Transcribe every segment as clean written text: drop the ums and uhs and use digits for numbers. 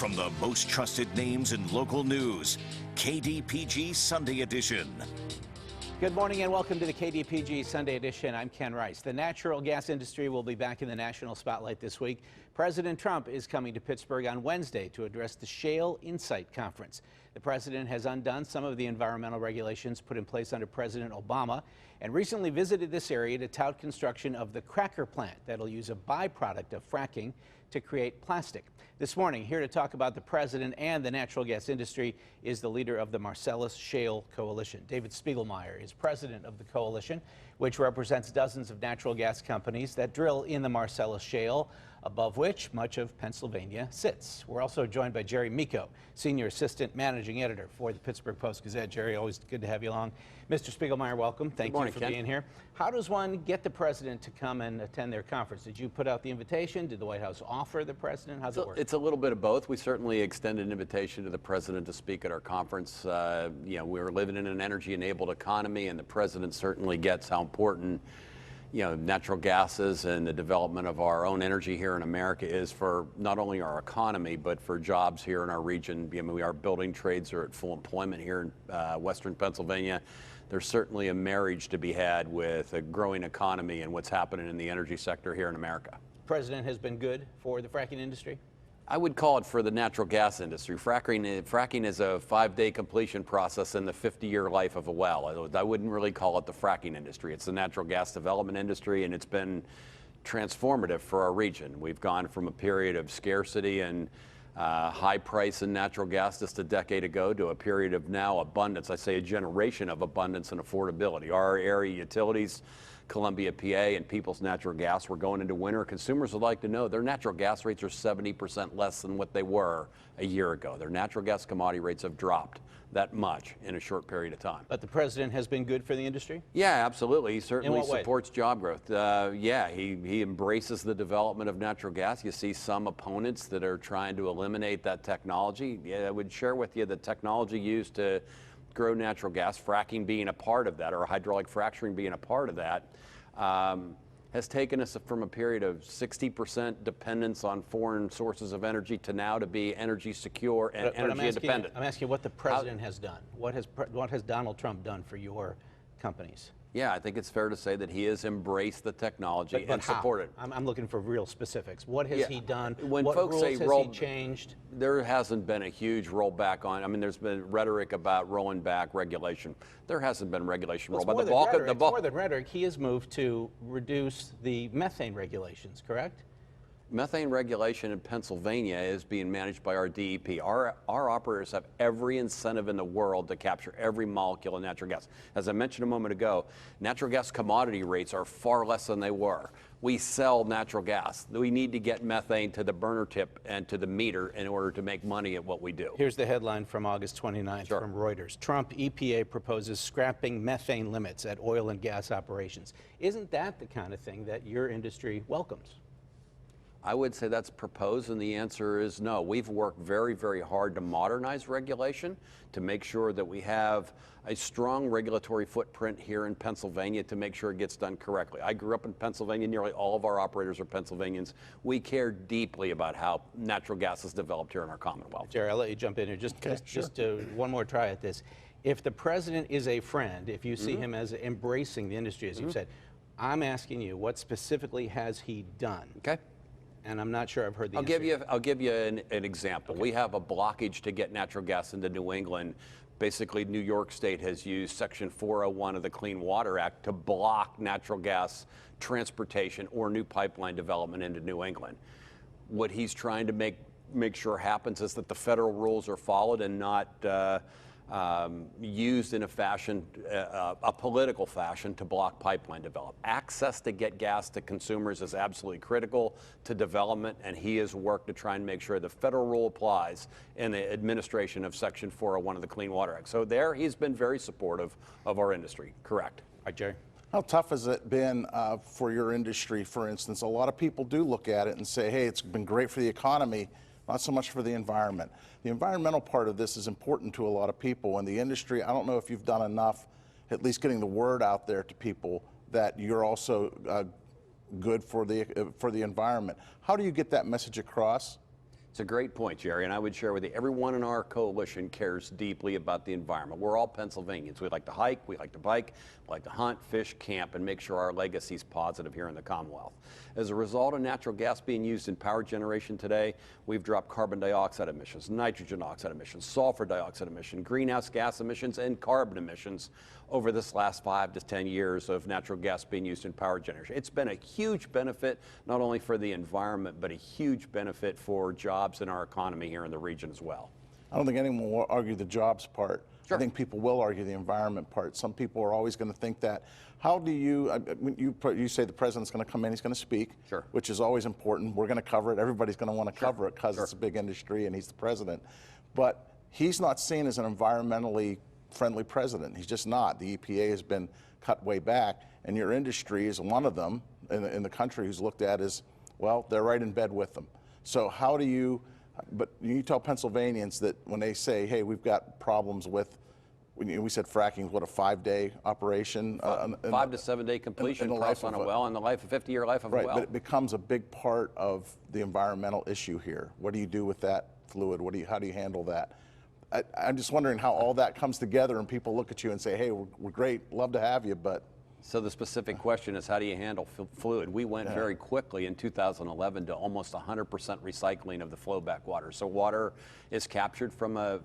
From the most trusted names in local news, KDPG Sunday Edition. Good morning and welcome to the KDPG Sunday Edition. I'm Ken Rice. The natural gas industry will be back in the national spotlight this week. President Trump is coming to Pittsburgh on Wednesday to address the Shale Insight Conference. The president has undone some of the environmental regulations put in place under President Obama and recently visited this area to tout construction of the cracker plant that'll use a byproduct of fracking to create plastic. This morning, here to talk about the president and the natural gas industry is the leader of the Marcellus Shale Coalition. David Spiegelmeier is president of the coalition, which represents dozens of natural gas companies that drill in the Marcellus Shale, above which much of Pennsylvania sits. We're also joined by Jerry Miko, senior assistant managing editor for the Pittsburgh Post-Gazette. Jerry, always good to have you along. Mr. Spiegelmeier, welcome. Thank you for being here. How does one get the president to come and attend their conference? Did you put out the invitation? Did the White House offer the president? How's it work? It's a little bit of both. We certainly extended an invitation to the president to speak at our conference. We're living in an energy-enabled economy, and the president certainly gets how important natural gases and the development of our own energy here in America is for not only our economy, but for jobs here in our region. Our building trades are at full employment here in Western Pennsylvania. There's certainly a marriage to be had with a growing economy and what's happening in the energy sector here in America. The president has been good for the fracking industry? I would call it for the natural gas industry. Fracking is a 5-day completion process in the 50-year life of a well. I wouldn't really call it the fracking industry. It's the natural gas development industry, and it's been transformative for our region. We've gone from a period of scarcity and high price in natural gas just a decade ago to a period of now abundance. I say a generation of abundance and affordability. Our area utilities, Columbia, PA, and People's Natural Gas, we're going into winter. Consumers would like to know their natural gas rates are 70% less than what they were a year ago. Their natural gas commodity rates have dropped that much in a short period of time. But the president has been good for the industry? Yeah, absolutely. He certainly In what way? supports job growth. He embraces the development of natural gas. You see some opponents that are trying to eliminate that technology. Yeah, I would share with you the technology used to grow natural gas, fracking being a part of that, or hydraulic fracturing being a part of that, has taken us from a period of 60% dependence on foreign sources of energy to now to be energy secure and energy independent. I'm asking what the president has done. What has Donald Trump done for your companies? Yeah, I think it's fair to say that he has embraced the technology and supported it. I'm looking for real specifics. What has he done? When what folks rules say has he changed? There hasn't been a huge rollback on. There's been rhetoric about rolling back regulation. There hasn't been regulation rollback. It's more than rhetoric. He has moved to reduce the methane regulations, correct? Methane regulation in Pennsylvania is being managed by our DEP. Our operators have every incentive in the world to capture every molecule of natural gas. As I mentioned a moment ago, natural gas commodity rates are far less than they were. We sell natural gas. We need to get methane to the burner tip and to the meter in order to make money at what we do. Here's the headline from August 29th from Reuters. Trump EPA proposes scrapping methane limits at oil and gas operations. Isn't that the kind of thing that your industry welcomes? I would say that's proposed, and the answer is no. We've worked very, very hard to modernize regulation, to make sure that we have a strong regulatory footprint here in Pennsylvania to make sure it gets done correctly. I grew up in Pennsylvania. Nearly all of our operators are Pennsylvanians. We care deeply about how natural gas is developed here in our Commonwealth. Jerry, I'll let you jump in here. Just one more try at this. If the president is a friend, if you see him as embracing the industry, as you've said, I'm asking you, what specifically has he done? Okay. And I'm not sure I've heard the answer. I'll give you an example. Okay. We have a blockage to get natural gas into New England. Basically, New York State has used Section 401 of the Clean Water Act to block natural gas transportation or new pipeline development into New England. What he's trying to make sure happens is that the federal rules are followed and not used in a political fashion to block pipeline development. Access to get gas to consumers is absolutely critical to development, and he has worked to try and make sure the federal rule applies in the administration of Section 401 of the Clean Water Act. So there, he's been very supportive of our industry. Correct. All right, Jerry. How tough has it been for your industry, for instance? A lot of people do look at it and say, hey, it's been great for the economy, not so much for the environment. The environmental part of this is important to a lot of people. In the industry, I don't know if you've done enough, at least getting the word out there to people that you're also good for the environment. How do you get that message across? It's a great point, Jerry, and I would share with you, everyone in our coalition cares deeply about the environment. We're all Pennsylvanians. We like to hike, we like to bike, we like to hunt, fish, camp, and make sure our legacy is positive here in the Commonwealth. As a result of natural gas being used in power generation today, we've dropped carbon dioxide emissions, nitrogen oxide emissions, sulfur dioxide emissions, greenhouse gas emissions, and carbon emissions over this last 5 to 10 years of natural gas being used in power generation. It's been a huge benefit, not only for the environment, but a huge benefit for jobs in our economy here in the region as well. I don't think anyone will argue the jobs part. Sure. I think people will argue the environment part. Some people are always going to think that. How do you, you say the president's going to come in, he's going to speak, Sure. which is always important. We're going to cover it. Everybody's going to want to Sure. cover it because Sure. it's a big industry and he's the president. But he's not seen as an environmentally friendly president. He's just not. The EPA has been cut way back, and your industry is one of them in the country who's looked at as, well, they're right in bed with them. So how do you, but you tell Pennsylvanians that when they say, hey, we've got problems with, we said fracking is what, a 5-day operation? 5 to 7 day completion in the costs life on of a well, and the 50-year life of a right, well. but it becomes a big part of the environmental issue here. What do you do with that fluid? How do you handle that? I'm just wondering how all that comes together and people look at you and say, hey, we're great, love to have you, but. So the specific question is, how do you handle fluid? We went very quickly in 2011 to almost 100% recycling of the flowback water. So water is captured from a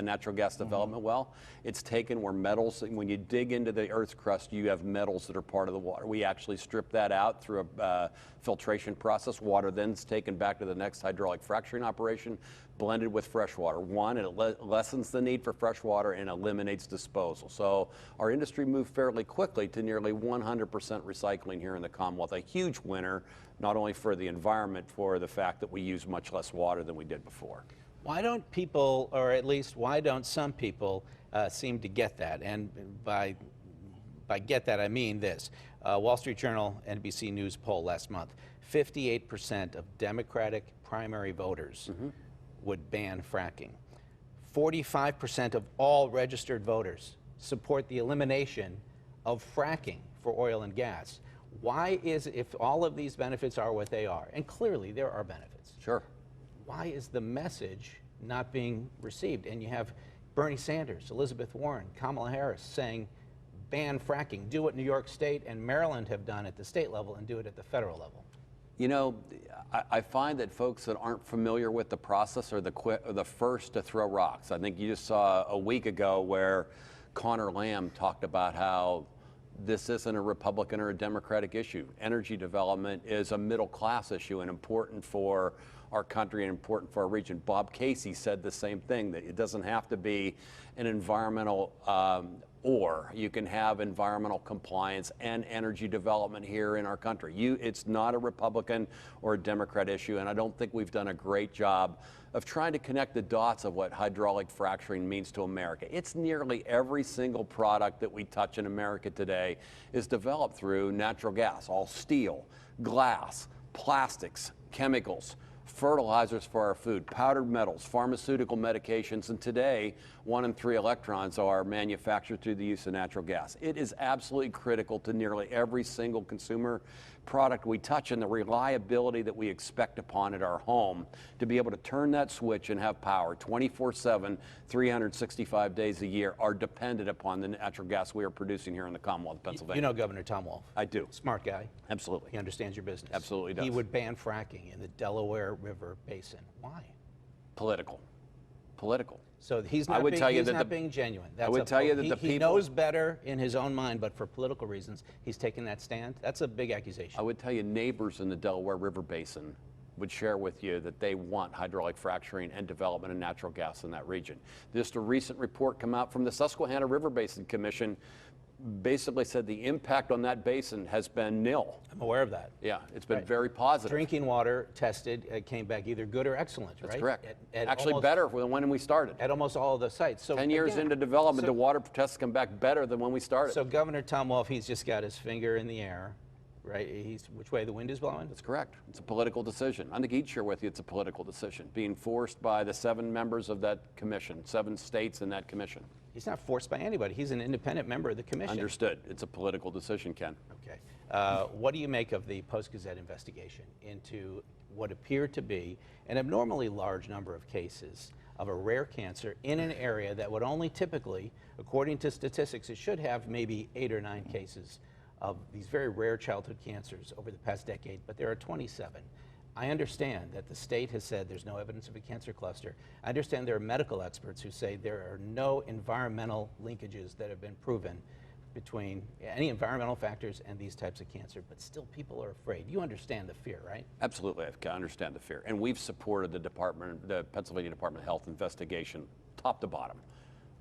natural gas development well. It's taken where metals, when you dig into the Earth's crust, you have metals that are part of the water. We actually strip that out through a filtration process. Water then is taken back to the next hydraulic fracturing operation, blended with fresh water. One, it lessens the need for fresh water and eliminates disposal. So our industry moved fairly quickly to nearly 100% recycling here in the Commonwealth. A huge winner, not only for the environment, for the fact that we use much less water than we did before. Why don't people, or at least why don't some people seem to get that? And by get that, I mean this. Wall Street Journal, NBC News poll last month, 58% of Democratic primary voters would ban fracking. 45% of all registered voters support the elimination of fracking for oil and gas. Why is, if all of these benefits are what they are, and clearly there are benefits, Sure. why is the message not being received? And you have Bernie Sanders, Elizabeth Warren, Kamala Harris saying, ban fracking, do what New York State and Maryland have done at the state level and do it at the federal level. You know, I find that folks that aren't familiar with the process are the first to throw rocks. I think you just saw a week ago where Connor Lamb talked about how this isn't a Republican or a Democratic issue. Energy development is a middle class issue and important for our country and important for our region. Bob Casey said the same thing, that it doesn't have to be an environmental or you can have environmental compliance and energy development here in our country. It's not a Republican or a Democrat issue, and I don't think we've done a great job of trying to connect the dots of what hydraulic fracturing means to America. It's nearly every single product that we touch in America today is developed through natural gas, all steel, glass, plastics, chemicals, fertilizers for our food, powdered metals, pharmaceutical medications, and today 1 in 3 electrons are manufactured through the use of natural gas. It is absolutely critical to nearly every single consumer product we touch, and the reliability that we expect upon at our home to be able to turn that switch and have power 24/7, 365 days a year are dependent upon the natural gas we are producing here in the Commonwealth of Pennsylvania. You know Governor Tom Wolf. I do. Smart guy. Absolutely. He understands your business. Absolutely does. He would ban fracking in the Delaware River Basin. Why? Political. Political. So he's I not, would being, tell you he's that not the- being genuine. I would tell you that the he people- knows better in his own mind, but for political reasons, he's taking that stand. That's a big accusation. I would tell you neighbors in the Delaware River Basin would share with you that they want hydraulic fracturing and development of natural gas in that region. Just a recent report come out from the Susquehanna River Basin Commission basically said the impact on that basin has been nil. I'm aware of that. Yeah, it's been Right. very positive. Drinking water tested came back either good or excellent, That's right? correct. At Actually almost, better than when we started. at almost all of the sites. So 10 years again, into development, so- the water tests come back better than when we started. So Governor Tom Wolf, he's just got his finger in the air, right? He's which way the wind is blowing. That's correct. It's a political decision. I think he'd share with you it's a political decision, being forced by the 7 members of that commission, 7 states in that commission. He's not forced by anybody. He's an independent member of the commission. Understood. It's a political decision, Ken. Okay. What do you make of the Post-Gazette investigation into what appeared to be an abnormally large number of cases of a rare cancer in an area that would only typically, according to statistics, it should have maybe 8 or 9 cases of these very rare childhood cancers over the past decade, but there are 27. I understand that the state has said there's no evidence of a cancer cluster. I understand there are medical experts who say there are no environmental linkages that have been proven between any environmental factors and these types of cancer, but still people are afraid. You understand the fear, right? Absolutely, I understand the fear. And we've supported the Pennsylvania Department of Health investigation top to bottom.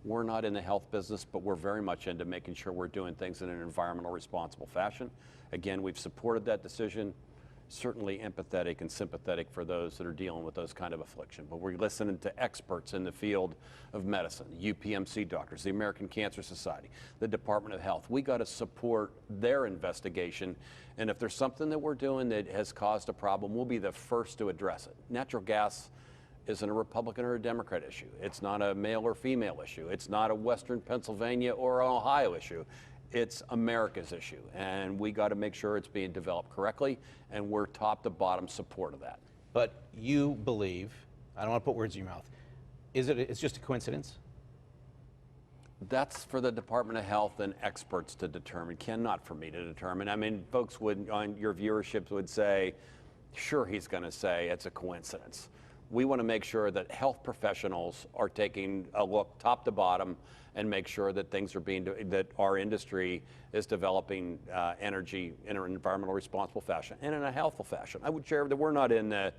We're not in the health business, but we're very much into making sure we're doing things in an environmental responsible fashion. Again, we've supported that decision. Certainly empathetic and sympathetic for those that are dealing with those kind of affliction. But we're listening to experts in the field of medicine, UPMC doctors, the American Cancer Society, the Department of Health. We got to support their investigation. And if there's something that we're doing that has caused a problem, we'll be the first to address it. Natural gas isn't a Republican or a Democrat issue. It's not a male or female issue. It's not a Western Pennsylvania or an Ohio issue. It's America's issue, and we got to make sure it's being developed correctly, and we're top to bottom support of that. But you believe, I don't want to put words in your mouth, it's just a coincidence? That's for the Department of Health and experts to determine, Ken, not for me to determine. I mean, folks would, on your viewership would say, sure, he's going to say it's a coincidence. We want to make sure that health professionals are taking a look top to bottom and make sure that things are that our industry is developing energy in an environmental responsible fashion and in a healthful fashion. I would share that we're not in the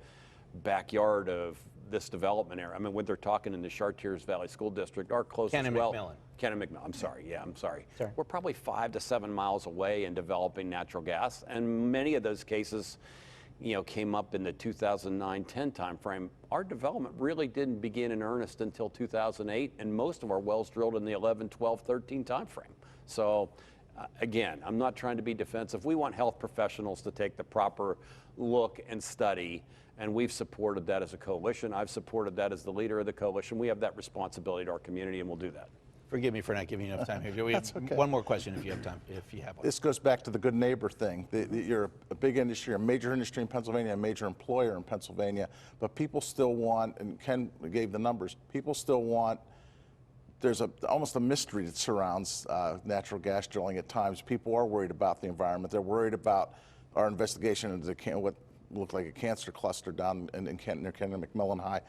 backyard of this development area. I mean, when they're talking in the Chartiers Valley School District, our closest McMillan. I'm sorry. We're probably 5 to 7 miles away in developing natural gas, and many of those cases, came up in the 2009-10 timeframe. Our development really didn't begin in earnest until 2008, and most of our wells drilled in the 11, 12, 13 timeframe. So, again, I'm not trying to be defensive. We want health professionals to take the proper look and study, and we've supported that as a coalition. I've supported that as the leader of the coalition. We have that responsibility to our community, and we'll do that. Forgive me for not giving you enough time here. We have okay. One more question if you have time, if you have one. This goes back to the good neighbor thing. You're a big industry, a major industry in Pennsylvania, a major employer in Pennsylvania, but people still want, and Ken gave the numbers, people still want, there's almost a mystery that surrounds natural gas drilling at times. People are worried about the environment. They're worried about our investigation into what looked like a cancer cluster down in Kent near Ken and McMillan High.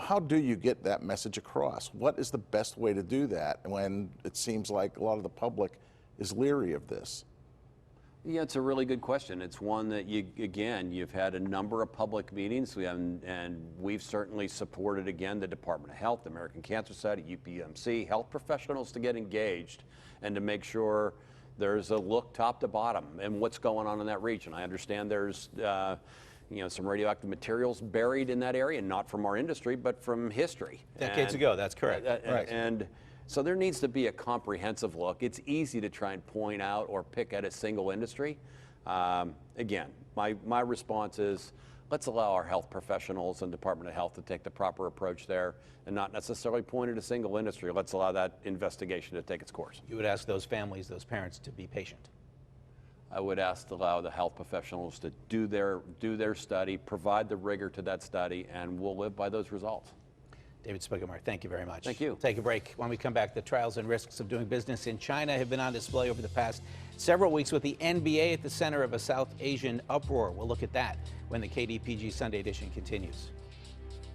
How do you get that message across? What is the best way to do that when it seems like a lot of the public is leery of this? Yeah, it's a really good question. It's one that you've had a number of public meetings, and we've certainly supported, again, the Department of Health, the American Cancer Society, UPMC, health professionals to get engaged and to make sure there's a look top to bottom and what's going on in that region. I understand there's some radioactive materials buried in that area, not from our industry, but from history. Decades ago, that's correct. Right. And so there needs to be a comprehensive look. It's easy to try and point out or pick at a single industry. Again, my response is, let's allow our health professionals and Department of Health to take the proper approach there and not necessarily point at a single industry. Let's allow that investigation to take its course. You would ask those families, those parents, to be patient. I would ask to allow the health professionals to do their study, provide the rigor to that study, and we'll live by those results. David Spigelmar, thank you very much. Thank you. Take a break. When we come back, the trials and risks of doing business in China have been on display over the past several weeks with the NBA at the center of a South Asian uproar. We'll look at that when the KDPG Sunday edition continues.